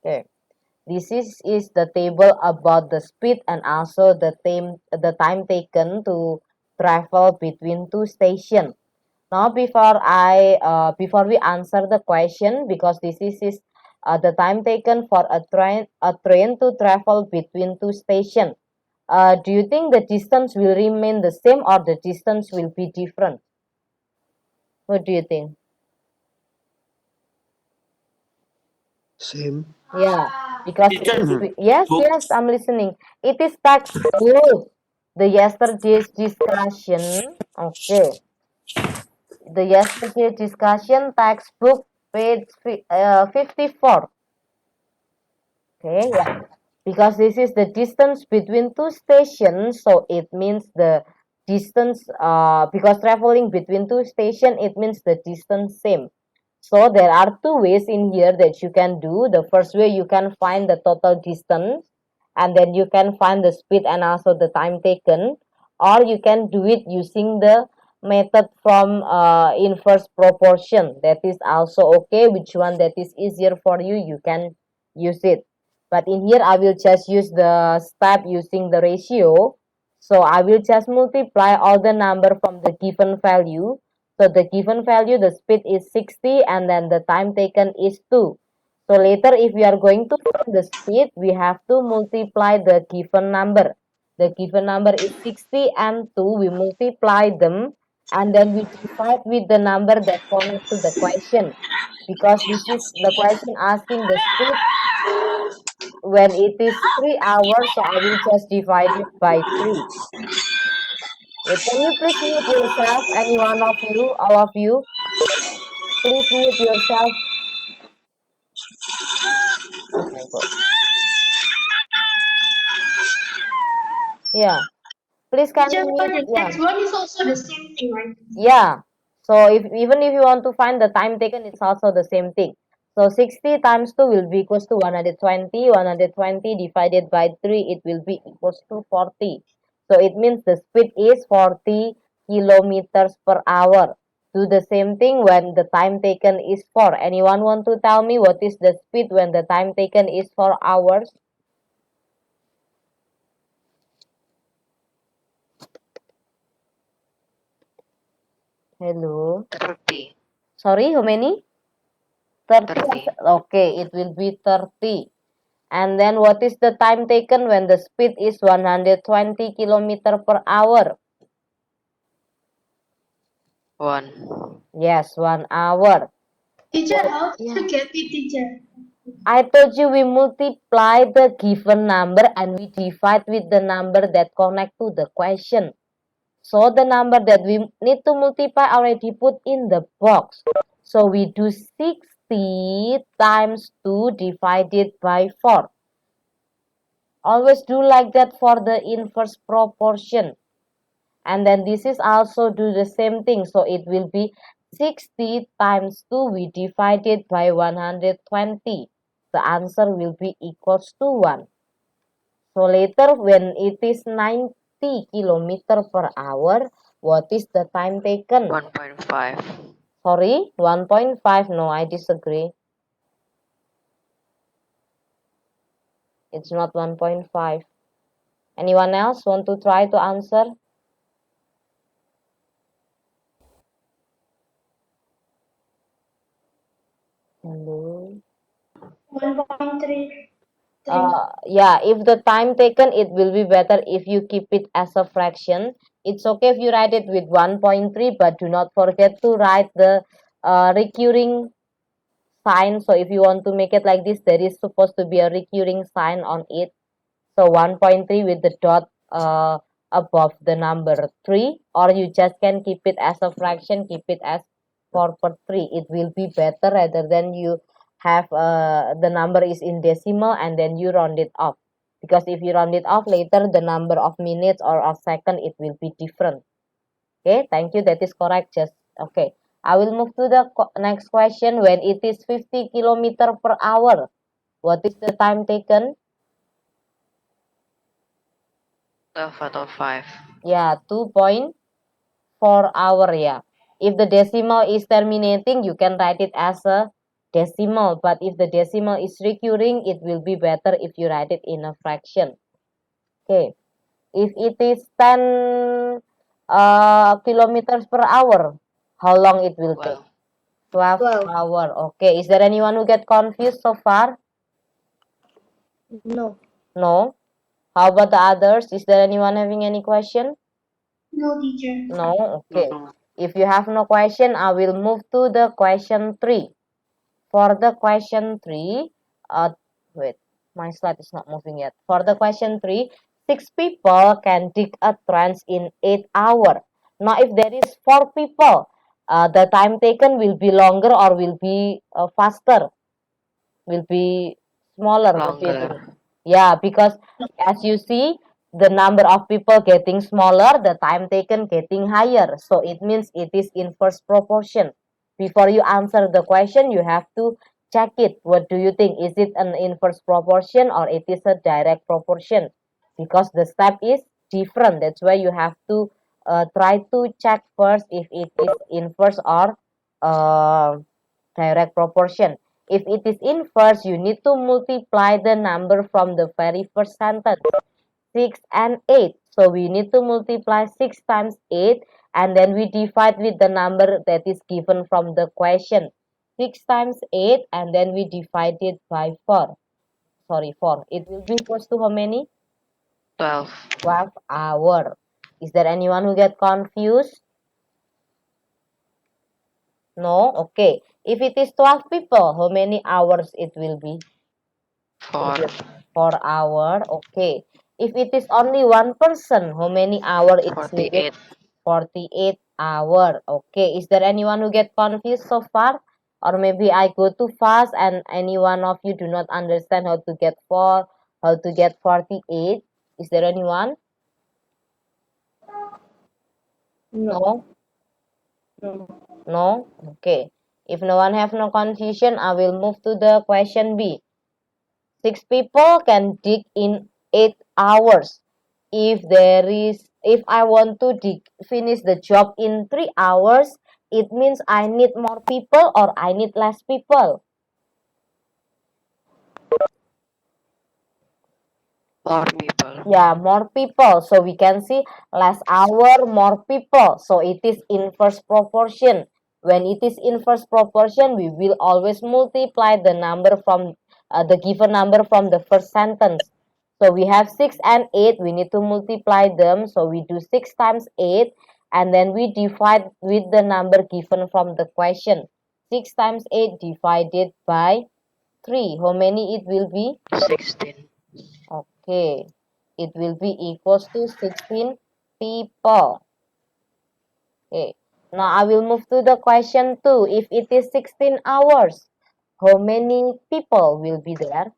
Okay. This is the table about the speed and also the time taken to travel between two stations. Now, before we answer the question, because this is the time taken for a train to travel between two stations. Do you think the distance will remain the same or the distance will be different? What do you think? Same. Yeah, because Teacher, yes, I'm listening. It is textbook. The yesterday's discussion. Okay. The yesterday discussion textbook page 54. Okay, yeah. Because this is the distance between two stations, so it means the distance, because traveling between two stations, it means the distance same. So there are two ways in here that you can do. The first way, you can find the total distance, and then you can find the speed and also the time taken, or you can do it using the method from inverse proportion. That is also okay. Which one that is easier for you, you can use it. But in here, I will just use the step using the ratio. So I will just multiply all the number from the given value. So the given value, the speed is 60 and then the time taken is 2. So later, if we are going to find the speed, we have to multiply the given number. The given number is 60 and 2. We multiply them and then we divide with the number that connect to the question. Because this is the question asking the speed when it is 3 hours, so I will just divide it by 3. Can you please mute yourself? Any one of you, all of you, please mute yourself. Okay, good. Yeah, please can Teacher, you for mute? the Yeah, next one is also the same thing, right? yeah. So even if you want to find the time taken, it's also the same thing. So 60 times 2 will be equals to 120. 120 divided by 3, it will be equals to 40. So it means the speed is 40 kilometers per hour. Do the same thing when the time taken is 4. Anyone want to tell me what is the speed when the time taken is 4 hours? Hello. 30. Sorry, how many? 30. 30. Okay, it will be 30. And then what is the time taken when the speed is 120 kilometer per hour? 1. Yes, 1 hour. Teacher, how did Yeah. you get it, teacher? I told you we multiply the given number and we divide with the number that connect to the question. So the number that we need to multiply already put in the box. So we do 60 times 2 divided by 4. Always do like that for the inverse proportion. And then this is also do the same thing. So it will be 60 times 2 we divided by 120. The answer will be equals to 1. So later when it is 90 kilometer per hour, what is the time taken? 1.5. Sorry, 1.5. No, I disagree. It's not 1.5. Anyone else want to try to answer? Hello. 1.3. Yeah, if the time taken, it will be better if you keep it as a fraction. It's okay if you write it with 1.3, but do not forget to write the recurring sign. So if you want to make it like this, there is supposed to be a recurring sign on it. So 1.3 with the dot above the number 3, or you just can keep it as a fraction, keep it as 4 per 3. It will be better rather than you have the number is in decimal and then you round it off. Because if you round it off later, the number of minutes or of second, it will be different. Okay, thank you. That is correct. Just okay. I will move to the next question. When it is 50 kilometer per hour, what is the time taken? 12/5. Yeah, 2.4 hour. Yeah. If the decimal is terminating, you can write it as a decimal, but if the decimal is recurring, it will be better if you write it in a fraction. Okay, if it is 10 kilometers per hour, how long it will take? 12 hour. Okay, is there anyone who get confused so far? No. No. How about the others? Is there anyone having any question? No, teacher. No. Okay. No. If you have no question, I will move to the question 3. For the question 3, wait, my slide is not moving yet. For the question 3, 6 people can dig a trench in 8 hours. Now, if there is 4 people, the time taken will be longer or will be faster? Will be smaller. What do you think? Longer. Yeah, because as you see, the number of people getting smaller, the time taken getting higher. So it means it is inverse proportion. Before you answer the question, you have to check it. What do you think? Is it an inverse proportion or it is a direct proportion? Because the step is different. That's why you have to try to check first if it is inverse or direct proportion. If it is inverse, you need to multiply the number from the very first sentence, 6 and 8. So we need to multiply 6 times 8 and then we divide with the number that is given from the question. 6 times 8 and then we divide it by 4. Sorry, 4. It will be equals to how many? 12. 12 hour. Is there anyone who get confused? No? Okay. If it is 12 people, how many hours it will be? 4. 4 hour. Okay. If it is only one person, how many hour it's needed? 48. 48 hour. Okay. Is there anyone who get confused so far? Or maybe I go too fast and any one of you do not understand how to get 4, how to get 48? Is there anyone? No? No. No? Okay. If no one have no confusion, I will move to the question B. 6 people can dig in 8 hours. If I want to finish the job in 3 hours, it means I need more people or I need less people. More people. Yeah, more people. So we can see less hour, more people. So it is inverse proportion. When it is inverse proportion, we will always multiply the number from the given number from the first sentence. So we have 6 and 8. We need to multiply them. So we do 6 times 8 and then we divide with the number given from the question. 6 times 8 divided by 3. How many it will be? 16. Okay, it will be equals to 16 people. Okay, now I will move to the question 2. If it is 16 hours, how many people will be there?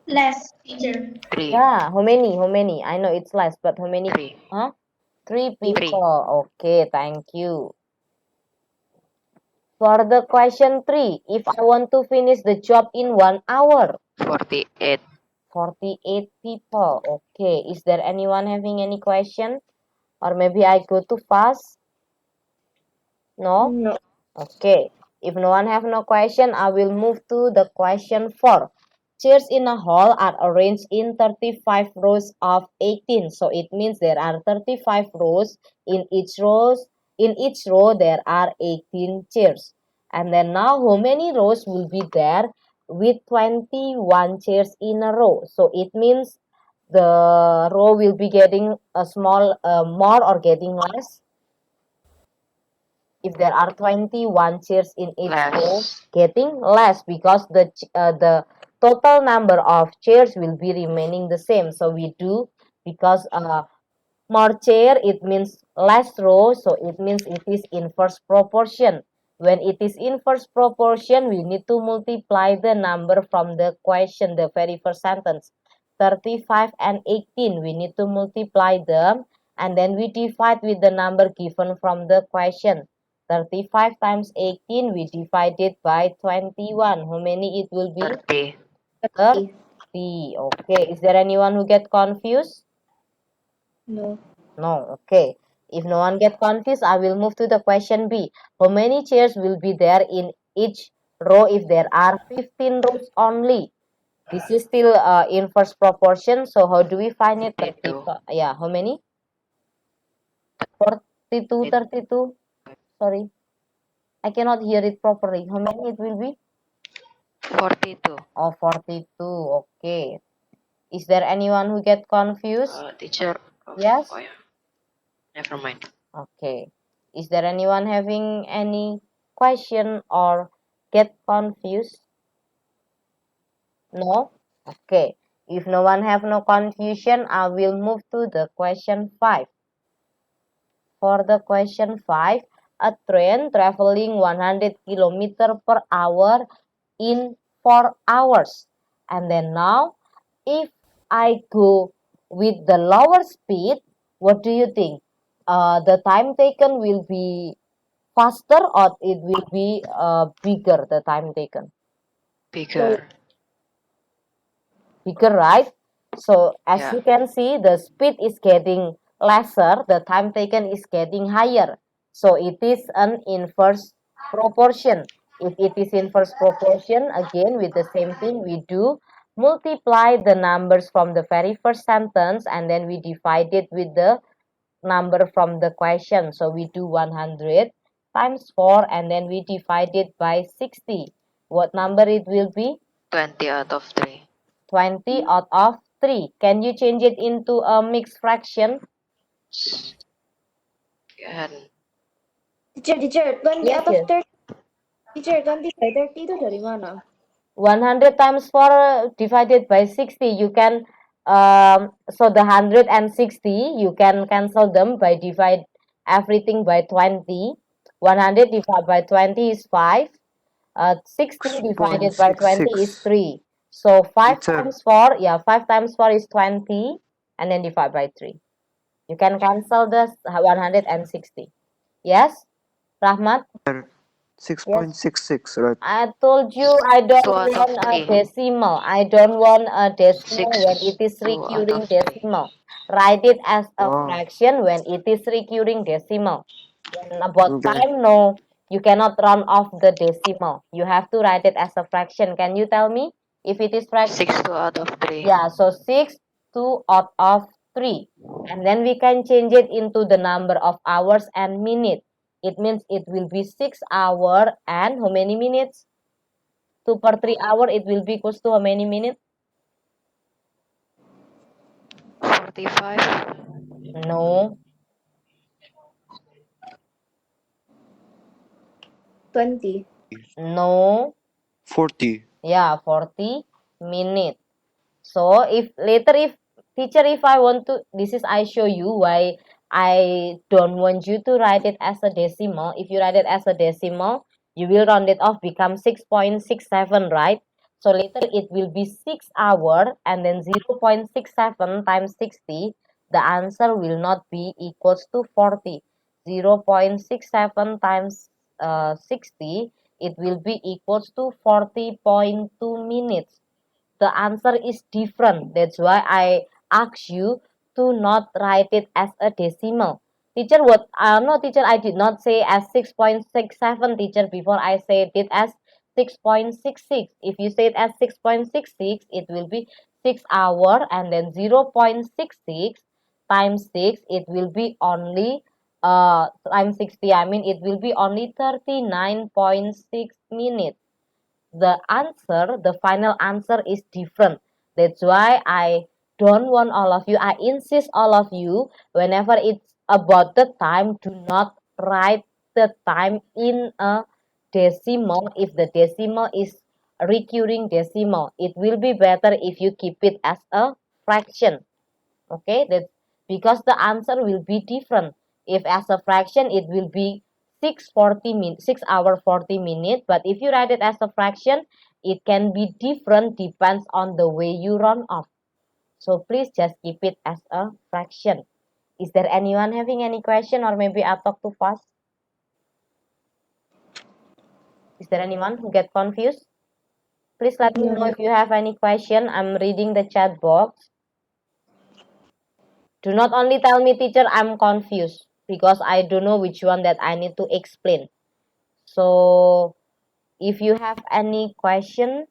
Less, teacher. 3. Yeah, how many? How many? I know it's less, but how many? 3. Huh? 3 3. people. Okay, thank you. For the question 3, if I want to finish the job in 1 hour, 48. 48 people. Okay, is there anyone having any question? Or maybe I go too fast? No? No. Okay. If no one have no question, I will move to the question 4. Chairs in a hall are arranged in 35 rows of 18. So it means there are 35 rows. In each row there are 18 chairs. And then now how many rows will be there with 21 chairs in a row? So it means the row will be getting a small more or getting less. If there are 21 chairs in each row, Less. getting less because the total number of chairs will be remaining the same. So we do because more chair it means less row, so it means it is inverse proportion. When it is inverse proportion, we need to multiply the number from the question, the very first sentence. 35 and 18, we need to multiply them and then we divide with the number given from the question. 35 times 18, we divide it by 21. How many it will be? 30. 30. Okay, is there anyone who get confused? No. No, okay. If no one get confused, I will move to the question B. How many chairs will be there in each row if there are 15 rows only. This is still inverse proportion. So how do we find it? 32. Yeah, how many? 42, 32. Sorry, I cannot hear it properly. How many it will be? 42. Oh, 42. Okay. Is there anyone who get confused? Teacher. Yes? Oh yeah. Never mind. Okay. Is there anyone having any question or get confused? No? Okay. If no one have no confusion, I will move to the question 5. For the question 5, a train traveling 100 km per hour in 4 hours. And then now, if I go with the lower speed, what do you think? The time taken will be faster or it will be bigger, the time taken? Bigger. Bigger, right? So as Yeah. you can see, the speed is getting lesser, the time taken is getting higher. So it is an inverse proportion. If it is inverse proportion, again with the same thing we do, multiply the numbers from the very first sentence and then we divide it with the number from the question. So we do 100 times 4 and then we divide it by 60. What number it will be? 20 out of 3. 20 out of 3. Can you change it into a mixed fraction? Can. Teacher, 20 Yes, out of yes. 30. Teacher, 20 by 30 itu dari mana? 100 times 4 divided by 60. You can, so the 160, you can cancel them by divide everything by 20. 100 divided by 20 is 5. 60 divided by 20 is 6.66. 3. So 5 Teacher, times 4, yeah, 5 times 4 is 20 and then divide by 3. You can cancel the 160. Yes, Rahmat? Yes. 6.66, right? I told you I don't 2 out of want a 3. decimal. I don't want a decimal 6. when it is 2 out recurring of 3. decimal. Write it as a Oh, fraction when it is recurring decimal. When about okay. time, no, you cannot round off the decimal. You have to write it as a fraction. Can you tell me if it is fraction? 6 2 out of 3. Yeah, so 6, 2 out of 3. And then we can change it into the number of hours and minutes. It means it will be 6 hour and how many minutes? 2 per 3 hour, it will be equals to how many minutes? 45. No, 20. no. 40. Yeah, 40 minutes. So if later if teacher if I want to this is I show you why I don't want you to write it as a decimal. If you write it as a decimal, you will round it off become 6.67, right? So later it will be 6 hour and then 0.67 times 60. The answer will not be equals to 40. 0.67 times 60, it will be equals to 40.2 minutes. The answer is different. That's why I ask you to not write it as a decimal. Teacher, what? No, teacher, I did not say as 6.67, teacher, before I said it as 6.66. If you say it as 6.66, it will be 6 hour and then 0.66 times 6, it will be only times 60. I mean, it will be only 39.6 minutes. The final answer is different. That's why I don't want all of you, I insist all of you, whenever it's about the time, do not write the time in a decimal. If the decimal is recurring decimal, it will be better if you keep it as a fraction. Okay, that's because the answer will be different. If as a fraction, it will be 6 hour 40 minutes, but if you write it as a fraction, it can be different, depends on the way you round off. So please just keep it as a fraction. Is there anyone having any question, or maybe I talk too fast? Is there anyone who get confused? Please let me know if you have any question. I'm reading the chat box. Do not only tell me, teacher, I'm confused, because I don't know which one that I need to explain. So If you have any question,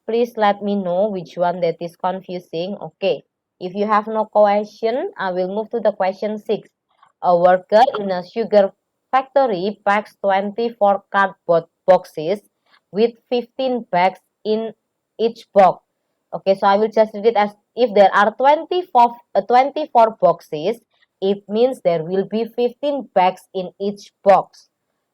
please let me know which one that is confusing. Okay. If you have no question, I will move to the question 6. A worker in a sugar factory packs 24 cardboard boxes with 15 bags in each box. Okay, so I will just read it as if there are 24 boxes, it means there will be 15 bags in each box.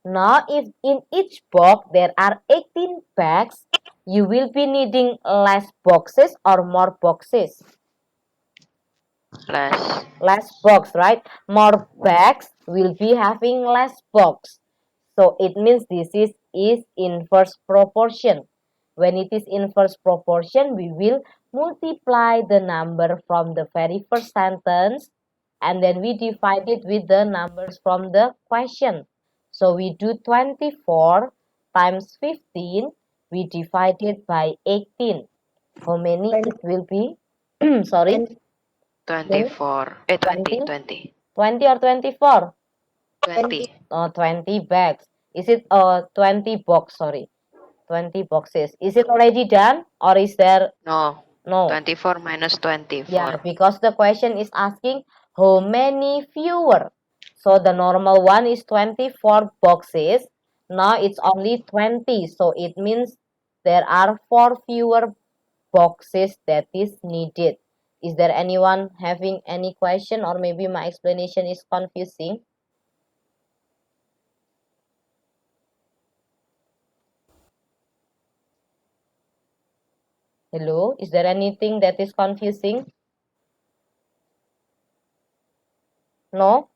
Now, if in each box there are 18 bags, you will be needing less boxes or more boxes. Less. Less box, right? More bags will be having less box. So it means this is inverse proportion. When it is inverse proportion, we will multiply the number from the very first sentence and then we divide it with the numbers from the question. So we do 24 times 15, we divide it by 18. How many it will be? Sorry, 24. 20. 20. 20 or 24? 20. 20 bags. Is it 20 box? Sorry, 20 boxes. Is it already done or is there No. no? 24 minus 24. Yeah, because the question is asking how many fewer. So the normal one is 24 boxes. Now it's only 20. So it means there are 4 fewer boxes that is needed. Is there anyone having any question or maybe my explanation is confusing? Hello, is there anything that is confusing? No?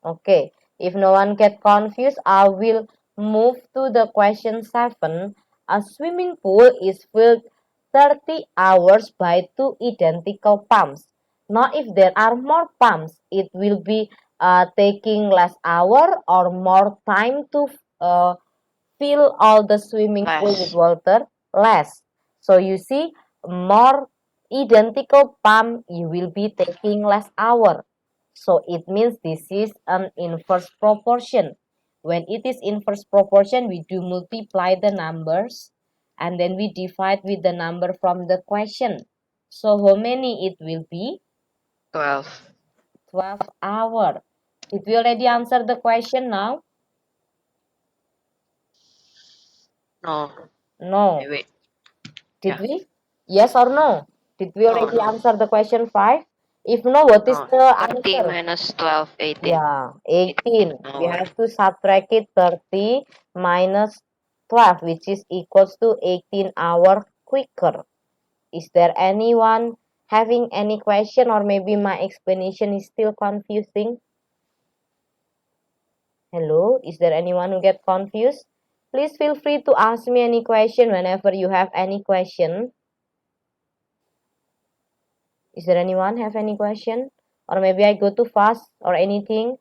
Okay. If no one get confused, I will move to the question 7. A swimming pool is filled 30 hours by 2 identical pumps. Now, if there are more pumps, it will be taking less hour or more time to fill all the swimming pool with Less. water. Less. So you see, more identical pump, you will be taking less hour. So it means this is an inverse proportion. When it is inverse proportion, we do multiply the numbers and then we divide with the number from the question. So how many it will be? 12. 12 hour. Did we already answer the question now? No. No. Wait. Did Yeah. we? Yes or no? Did we No, already no. answer the question 5? If no, what is No. the 30 answer? minus 12, 18. Yeah, 18 18. We hour. have to subtract it 30 minus 12, which is equals to 18 hour quicker. Is there anyone having any question or maybe my explanation is still confusing? Hello, is there anyone who get confused? Please feel free to ask me any question whenever you have any question. Is there anyone have any question? Or maybe I go too fast or anything?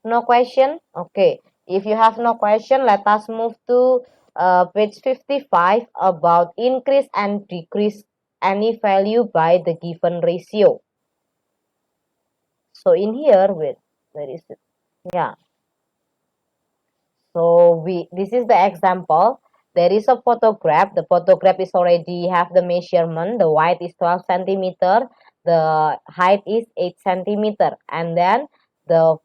No question? Okay. If you have no question, let us move to page 55 about increase and decrease any value by the given ratio. So in here, wait, where is it? Yeah. So this is the example. There is a photograph. The photograph is already have the measurement. The width is 12 centimeter. The height is 8 centimeter. And then the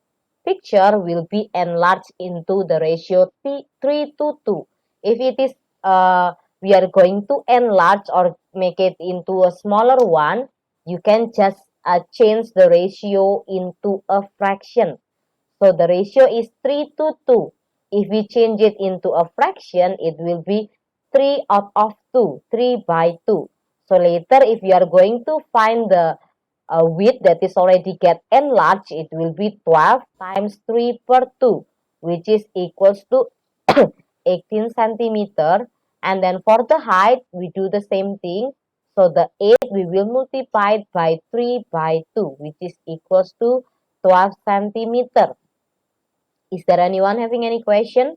picture will be enlarged into the ratio 3 to 2. If it is we are going to enlarge or make it into a smaller one, you can just change the ratio into a fraction. So the ratio is 3 to 2. If we change it into a fraction, it will be 3 out of 2, 3 by 2. So later, if you are going to find the width that is already get enlarged, it will be 12 times 3 per 2, which is equals to 18 centimeter. And then for the height, we do the same thing. So the 8 we will multiply by 3 by 2, which is equals to 12 centimeter. Is there anyone having any question?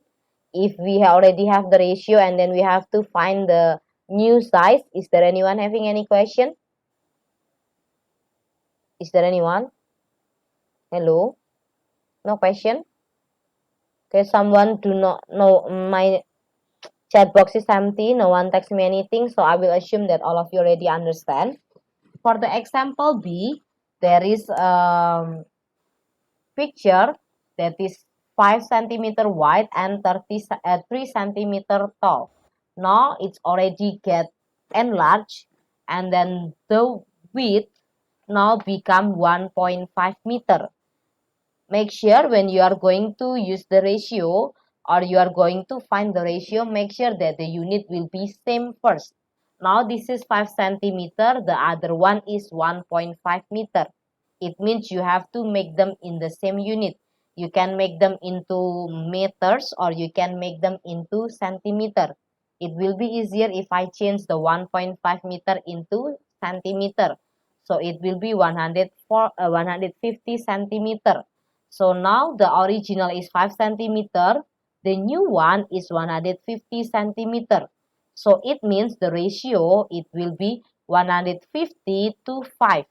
If we already have the ratio and then we have to find the new size, is there anyone having any question? Is there anyone? Hello? No question? Okay, someone do not know my Chat box is empty. No one text me anything. So I will assume that all of you already understand. For the example B, there is picture that is 5 centimeter wide and 3 centimeter tall. Now it's already get enlarged, and then the width now become 1.5 meter. Make sure when you are going to use the ratio or you are going to find the ratio, make sure that the unit will be same first. Now this is 5 centimeter, the other one is 1.5 meter. It means you have to make them in the same unit. You can make them into meters or you can make them into centimeter. It will be easier if I change the 1.5 meter into centimeter. So it will be 150 centimeter. So now the original is 5 centimeter. The new one is 150 centimeter. So it means the ratio, it will be 150 to 5.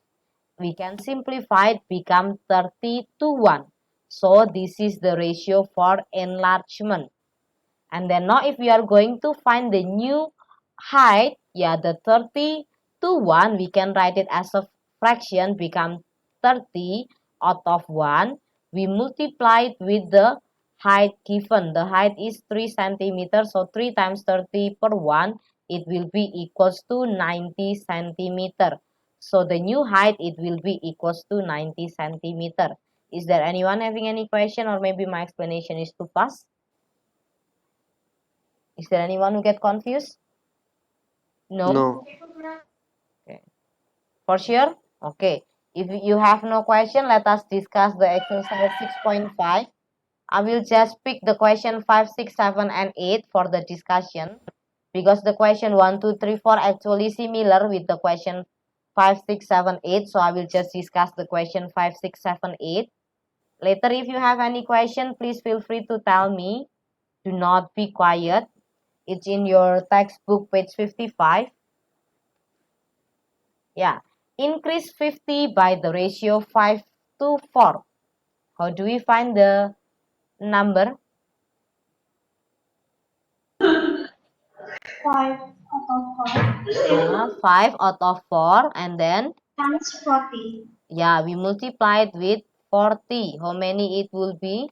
We can simplify it, become 30 to 1. So this is the ratio for enlargement. And then now if we are going to find the new height, yeah, the 30 to 1, we can write it as a fraction, become 30 out of 1. We multiply it with the height given. The height is 3 centimeters, so 3 times 30 per 1, it will be equals to 90 centimeter. So the new height, it will be equals to 90 centimeter. Is there anyone having any question, or maybe my explanation is too fast? Is there anyone who get confused? No? No. Okay. For sure? Okay. If you have no question, let us discuss the exercise 6.5. I will just pick the question 5, 6, 7, and 8 for the discussion. Because the question 1, 2, 3, 4 actually similar with the question 5, 6, 7, 8. So I will just discuss the question 5, 6, 7, 8. Later, if you have any question, please feel free to tell me. Do not be quiet. It's in your textbook, page 55. Yeah. Increase 50 by the ratio 5 to 4. How do we find the number? 5 out of 4 5 out of 4. And then, times 40. yeah, we multiply it with 40. How many it will be?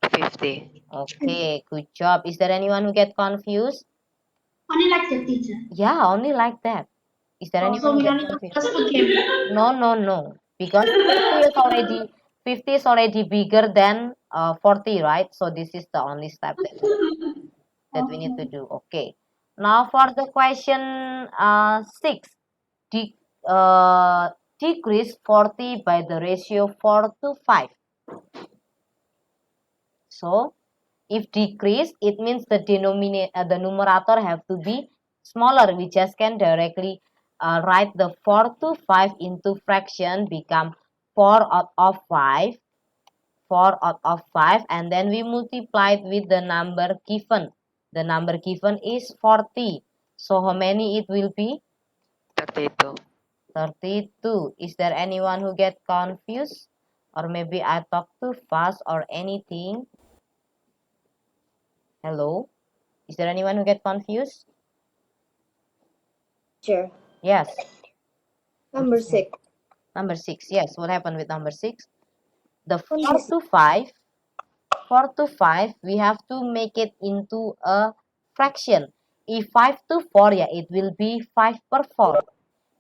50. Okay, good job. Is there anyone who get confused? Only like the teacher. Yeah, only like that. Is there anyone So who we get don't need to confused? just again. No. Because 50 is already bigger than 40, right? So this is the only step that we need to do. Okay. Now for the question 6, de decrease 40 by the ratio 4 to 5. So if decrease, it means the the numerator have to be smaller. We just can directly write the 4 to 5 into fraction, become 4 out of 5. 4 out of 5, and then we multiply it with the number given. The number given is 40. So how many it will be? 32. 32. Is there anyone who get confused? Or maybe I talk too fast or anything? Hello? Is there anyone who get confused? Sure. Yes. Number 6. Number 6. Yes. What happened with number 6? The 4 Confused. to 5. 4 to 5, we have to make it into a fraction. If 5 to 4, yeah, it will be 5 per 4.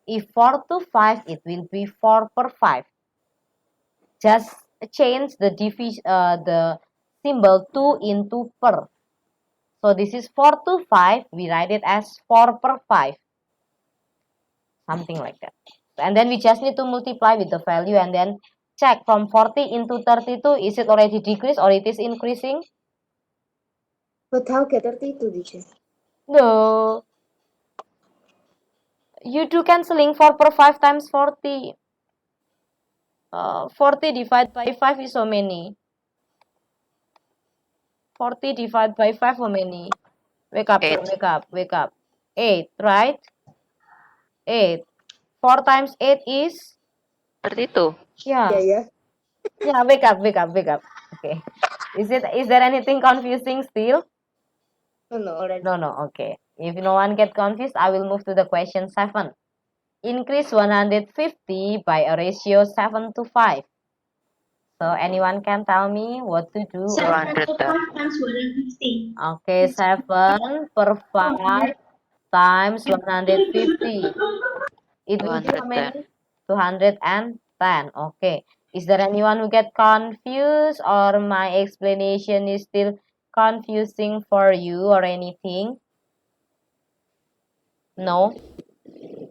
If 4 to 5, it will be 4 per 5. Just change the the symbol 2 into per. So this is 4 to 5. We write it as 4 per 5. Something like that. And then we just need to multiply with the value and then check from 40 into 32. Is it already decreased or it is increasing? But how get 32, teacher? No. You do cancelling 4 per 5 times 40. 40 divided by 5 is how many? 40 divided by 5 how many? Wake up, 8. wake up. 8, right? 8. 4 times 8 is? 32. Yeah. Yeah. Yeah, wake up. Okay. Is there anything confusing still? No, already. No, okay. If no one get confused, I will move to the question 7. Increase 150 by a ratio 7 to 5. So anyone can tell me what to do? 7 200 to 5 times 150. Okay, 7 per 5 times 150. It will be how 210. many? 210. Okay. Is there anyone who get confused or my explanation is still confusing for you or anything? No?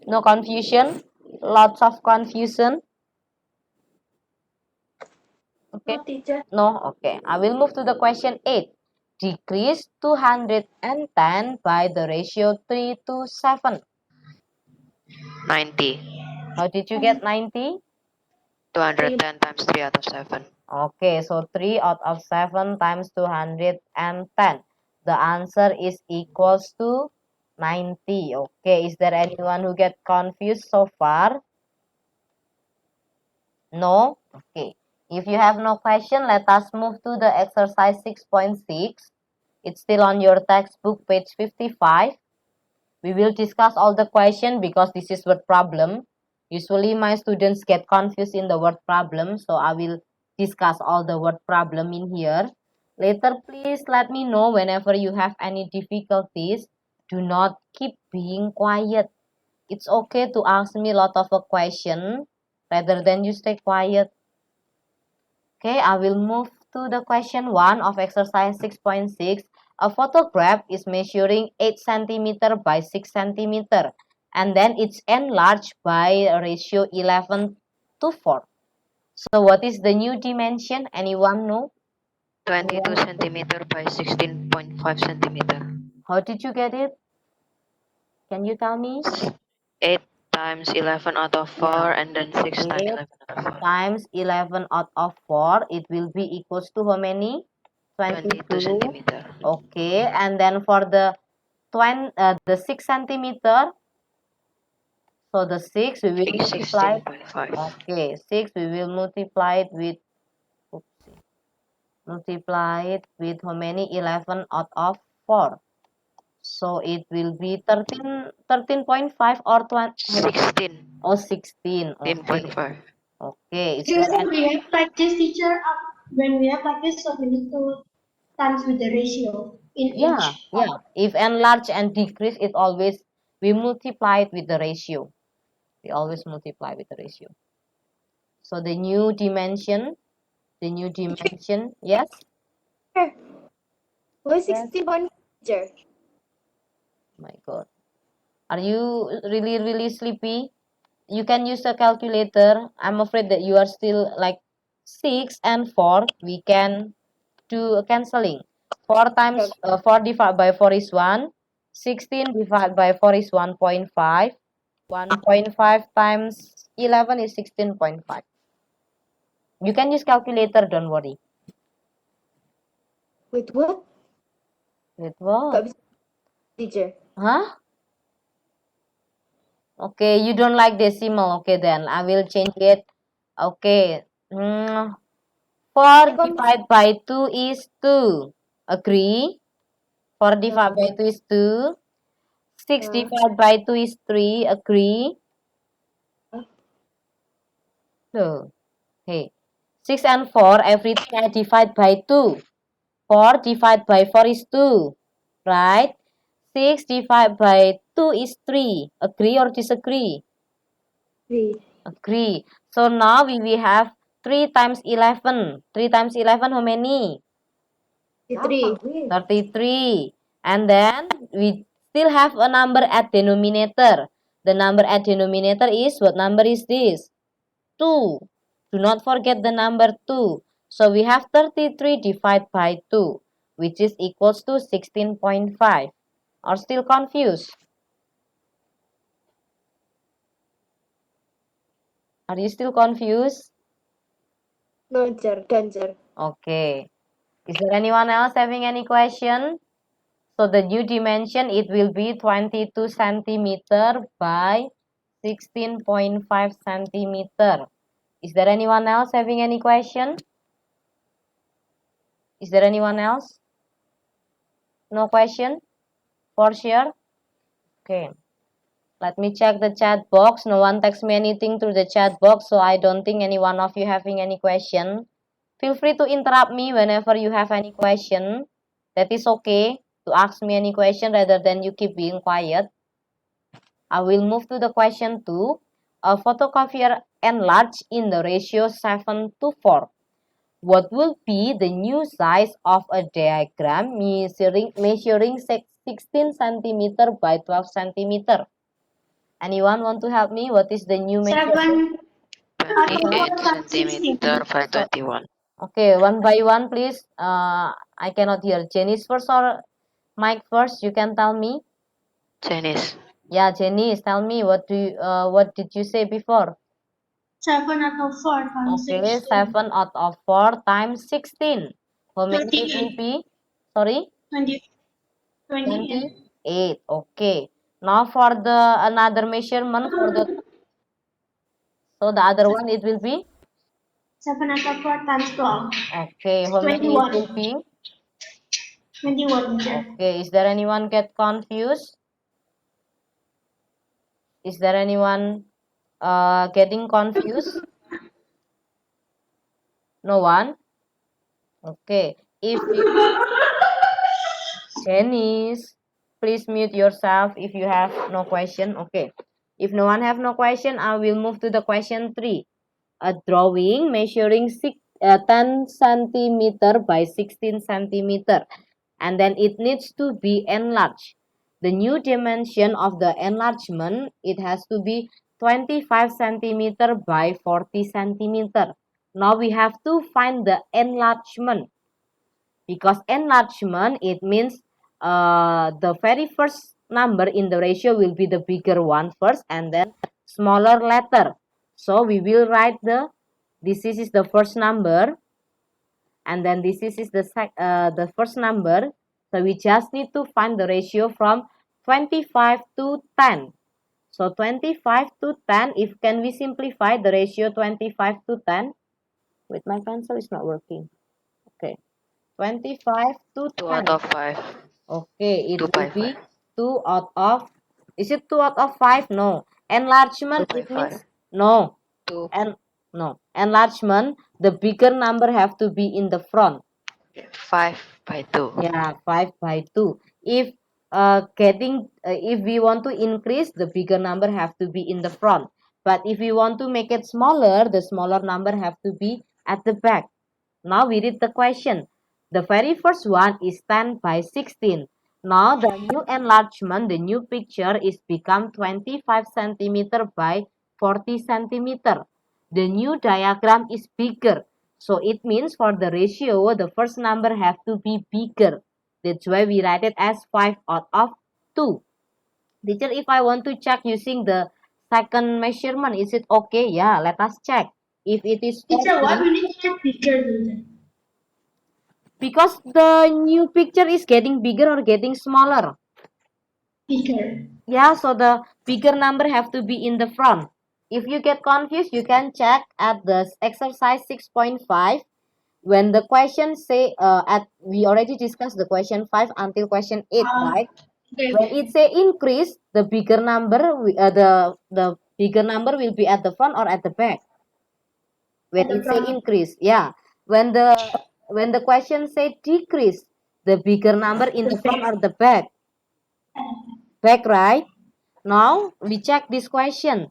No confusion? Lots of confusion? Okay. No, teacher. No? Okay. I will move to the question 8. Decrease 210 by the ratio 3 to 7. 90. How did you get 90? 210 times 3 out of 7. Okay, so 3 out of 7 times 210. The answer is equals to 90. Okay, is there anyone who get confused so far? No? Okay. If you have no question, let us move to the exercise 6.6. It's still on your textbook, page 55. We will discuss all the question because this is word problem. Usually my students get confused in the word problem, so I will discuss all the word problem in here. Later, please let me know whenever you have any difficulties. Do not keep being quiet. It's okay to ask me a lot of a question rather than you stay quiet. Okay, I will move to the question 1 of exercise 6.6. A photograph is measuring 8 centimeter by 6 centimeter and then it's enlarged by a ratio 11 to 4. So what is the new dimension? Anyone know? 22 centimeter by 16.5 centimeter. How did you get it? Can you tell me? 8 times 11 out of 4 and then 6 times 8 11 out of 4. times 11 out of 4, it will be equals to how many? 22 centimeter. Okay, and then for the 6 centimeter, so the 6 we will multiply. 16.5. Okay, 6 we will multiply it with, oopsie, multiply it with how many? 11 out of 4. So it will be 13.5 or 20. 16. Oh, 16. Okay. 16.5. Okay. Is Teacher, there so we have like this, teacher. When we have like this, so we need to times with the ratio in Yeah, each. yeah. If enlarge and decrease, it always we multiply it with the ratio. We always multiply with the ratio. So the new dimension, yes, Why yes. 16.5, teacher? My God, are you really sleepy? You can use a calculator. I'm afraid that you are still like 6 and 4. We can do a canceling. 4 times 4 divided by 4 is 1. 16 divided by 4 is 1.5. 1.5 times 11 is 16.5. You can use calculator, don't worry. Wait, what? With Gak what? bisa, teacher. Huh? Okay, you don't like decimal. Okay, then I will change it. Okay. 4 divided by 2 is 2. Agree? 4 divided by 2 is 2. 6 divided by 2 is 3. Agree? So, hey. 6 and 4, everything I divide by 2. 4 divided by 4 is 2. Right? 6 divided by 2 is 3. Agree or disagree? Agree. So now we will have 3 times 11. 3 times 11 how many? 3. 33. And then we still have a number at denominator. The number at denominator is, what number is this? 2. Do not forget the number 2. So we have 33 divided by 2, which is equals to 16.5. Are still confused? Are you still confused? No, teacher. Okay. Is there anyone else having any question? So the new dimension, it will be 22 centimeter by 16.5 centimeter. Is there anyone else having any question? Is there anyone else? No question? for sure? Okay. Let me check the chat box. No one text me anything through the chat box, so I don't think any one of you having any question. Feel free to interrupt me whenever you have any question. That is okay to ask me any question rather than you keep being quiet. I will move to the question 2. A photocopier enlarged in the ratio 7:4. What will be the new size of a diagram measuring 16 centimeter by 12 centimeter? Anyone want to help me? What is the new measurement? 7 out of 4 28 times 16. centimeter by 21. Okay, one by one, please. I cannot hear. Janice first or Mike first? You can tell me. Chinese. Yeah, Janice, tell me what did you say before? 7 out of 4 times Okay, 16. 7 out of 4 times 16. How many it will 28. be? Sorry? 20, 28. 28. Okay. Now for the another measurement for the other one it will be 7 out of 4 times 12. okay. How many it 21. will be? 21, teacher. Okay. Is there anyone get confused? Is there anyone getting confused? No one? Okay. If you Janice, please mute yourself if you have no question. Okay. If no one have no question, I will move to the question 3. A drawing measuring 10 centimeter by 16 centimeter, and then it needs to be enlarged. The new dimension of the enlargement, it has to be 25 centimeter by 40 centimeter. Now we have to find the enlargement, because enlargement it means the very first number in the ratio will be the bigger one first and then smaller letter. So we will write this is the first number, and then this is the first number. So we just need to find the ratio from 25 to 10. So 25 to 10, if can we simplify the ratio 25 to 10? With my pencil is not working. Okay. 25 to 2 10. out of 5. Okay, it 2 will by be 5. 2 out of, is it 2 out of 5? No. 2 Enlargement, by it means, 5. no. 2. No. Enlargement, the bigger number have to be in the front. 5 by 2. Yeah, 5 by 2. If if we want to increase, the bigger number have to be in the front. But if we want to make it smaller, the smaller number have to be at the back. Now we read the question. The very first one is 10 by 16. Now the new enlargement, the new picture is become 25 centimeter by 40 centimeter. The new diagram is bigger. So it means for the ratio, the first number have to be bigger. That's why we write it as 5 out of 2. Teacher, if I want to check using the second measurement, is it okay? Yeah, let us check. If it is Teacher, why 40, we need to check picture, teacher? because the new picture is getting bigger or getting smaller. Picture. Yeah, so the bigger number have to be in the front. If you get confused, you can check at the exercise 6.5. When the question say we already discussed the question 5 until question 8, right? Okay. When it say increase, the bigger number the bigger number will be at the front or at the back. When At the it say front. increase, yeah. When the question say decrease, the bigger number in the front or the back? Back, right? Now we check this question.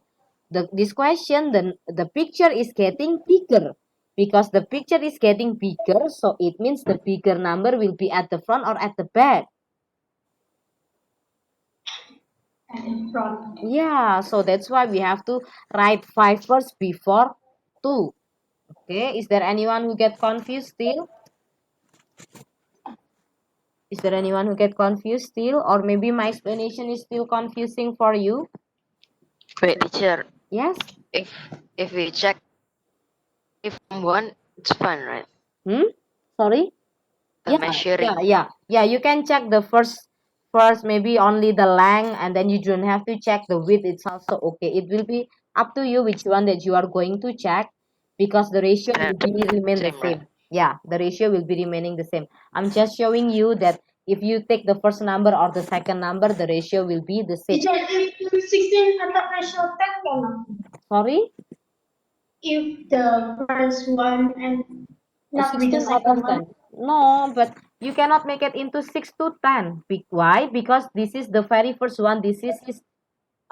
This question, the picture is getting bigger. Because the picture is getting bigger, so it means the bigger number will be at the front or at the back. At the front. Yeah, so that's why we have to write 5 first before 2. Okay, is there anyone who get confused still? Is there anyone who get confused still? Or maybe my explanation is still confusing for you? Wait, teacher. Yes? If we check if 1, it's fine, right? Sorry? The measuring. Yeah, you can check the first maybe only the length, and then you don't have to check the width. It's also okay. It will be up to you which one that you are going to check, because the ratio will be remain the Same, right? same. Yeah, the ratio will be remaining the same. I'm just showing you that If you take the first number or the second number, the ratio will be the same. Teacher, if 16 atau ratio 10 cannot. Sorry? If the first one and not with the 16 out of second one. 10. No, but you cannot make it into 6 to 10. Why? Because this is the very first one. This is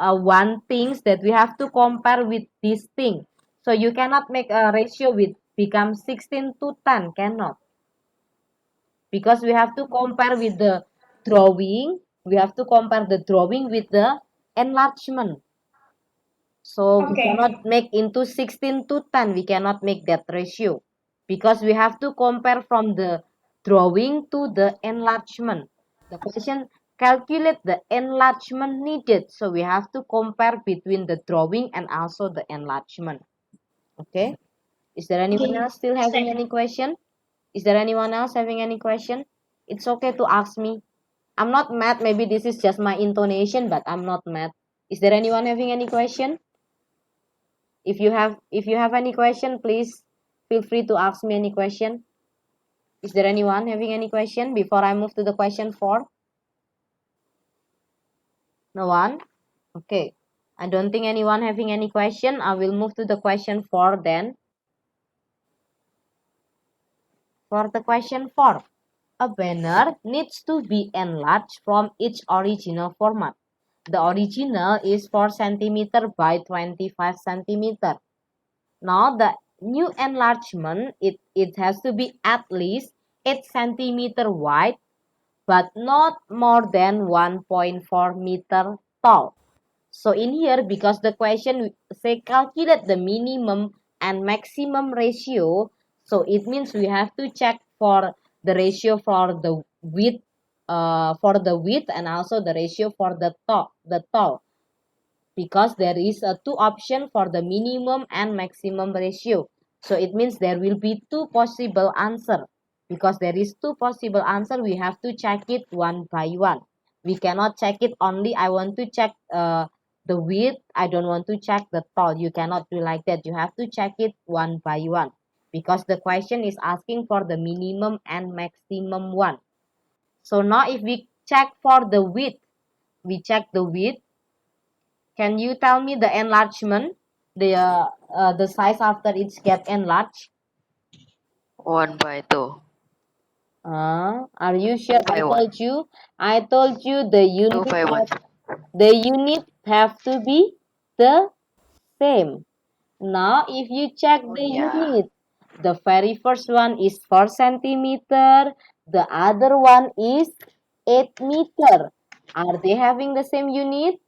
one things that we have to compare with this thing. So you cannot make a ratio with become 16 to 10. Cannot. Because we have to compare with the drawing. We have to compare the drawing with the enlargement. So we Okay. cannot make into 16 to 10. We cannot make that ratio. Because we have to compare from the drawing to the enlargement. The question, calculate the enlargement needed. So we have to compare between the drawing and also the enlargement. Okay. Is there anyone Okay. else still having Second. any question? Is there anyone else having any question? It's okay to ask me. I'm not mad. Maybe this is just my intonation, but I'm not mad. Is there anyone having any question? If you have any question, please feel free to ask me any question. Is there anyone having any question before I move to the question 4? No one? Okay. I don't think anyone having any question. I will move to the question 4 then. For the question 4, a banner needs to be enlarged from its original format. The original is 4 cm by 25 cm. Now the new enlargement, it has to be at least 8 cm wide, but not more than 1.4 meter tall. So in here, because the question say calculate the minimum and maximum ratio, so it means we have to check for the ratio for the width, and also the ratio for the tall, because there is a two option for the minimum and maximum ratio. So it means there will be two possible answer. Because there is two possible answer, we have to check it one by one. We cannot check it only. I want to check the width. I don't want to check the tall. You cannot do like that. You have to check it one by one. Because the question is asking for the minimum and maximum one. So now if we check for the width, we check the width. Can you tell me the enlargement, the size after it's get enlarged? 1/2. Are you sure? 2/1. I told you the unit 2/1. have to be the same. Now if you check Oh, the yeah. unit, the very first one is 4 centimeter, the other one is 8 meter. Are they having the same unit?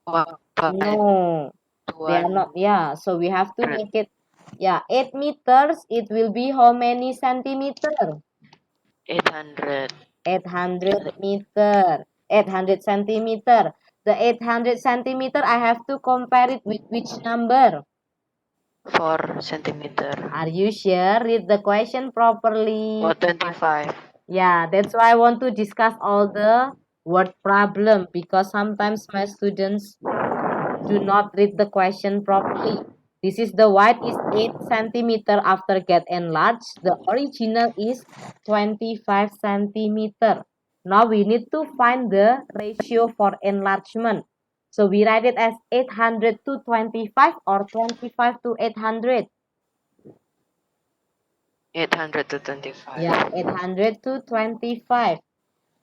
1/5 No, to they are not. Yeah, so we have to make it. Yeah, 8 meters. It will be how many centimeter? 800. 800 meter. 800 centimeter. The 800 centimeter, I have to compare it with which number? 4 centimeter. Are you sure? Read the question properly. 425. Yeah, that's why I want to discuss all the word problem, because sometimes my students do not read the question properly. This is the width is 8 centimeter after get enlarged. The original is 25 centimeter. Now we need to find the ratio for enlargement. So we write it as 800 to 25 or 25 to 800. 800 to 25. Yeah, 800 to 25.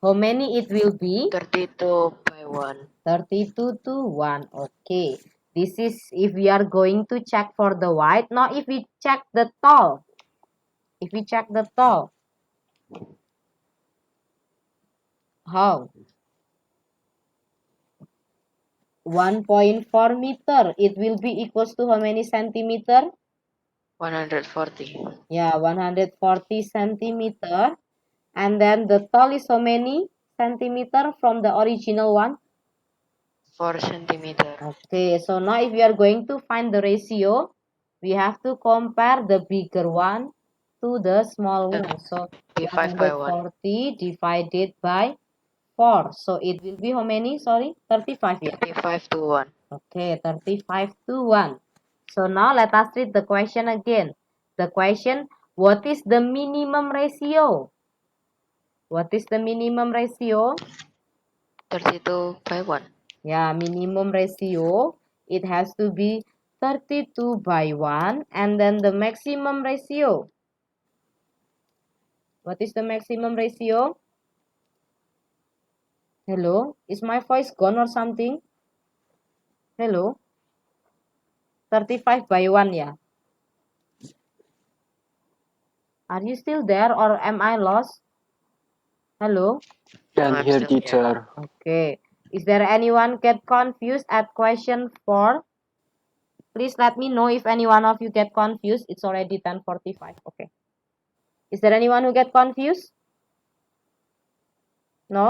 How many it will be? 32/1. 32 to 1. Okay. This is if we are going to check for the width. Now if we check the tall. If we check the tall. How? 1.4 meter. It will be equals to how many centimeter? 140. Yeah, 140 centimeter. And then the tall is how many centimeter from the original one? 4 centimeter. Okay, so now if we are going to find the ratio, we have to compare the bigger one to the small one. So 35/1. 140 divided by 4. So it will be how many? Sorry, 35. Yeah. 35/1. Okay, 35 to 1. So now let us read the question again. The question, what is the minimum ratio? What is the minimum ratio? 32/1. Yeah, minimum ratio, it has to be 32/1. And then the maximum ratio. What is the maximum ratio? Hello? Is my voice gone or something? Hello? 35/1, yeah. Are you still there or am I lost? Hello? Can I'm hear, still here. teacher. Okay. Is there anyone get confused at question 4? Please let me know if any one of you get confused. It's already 10:45. Okay. Is there anyone who get confused?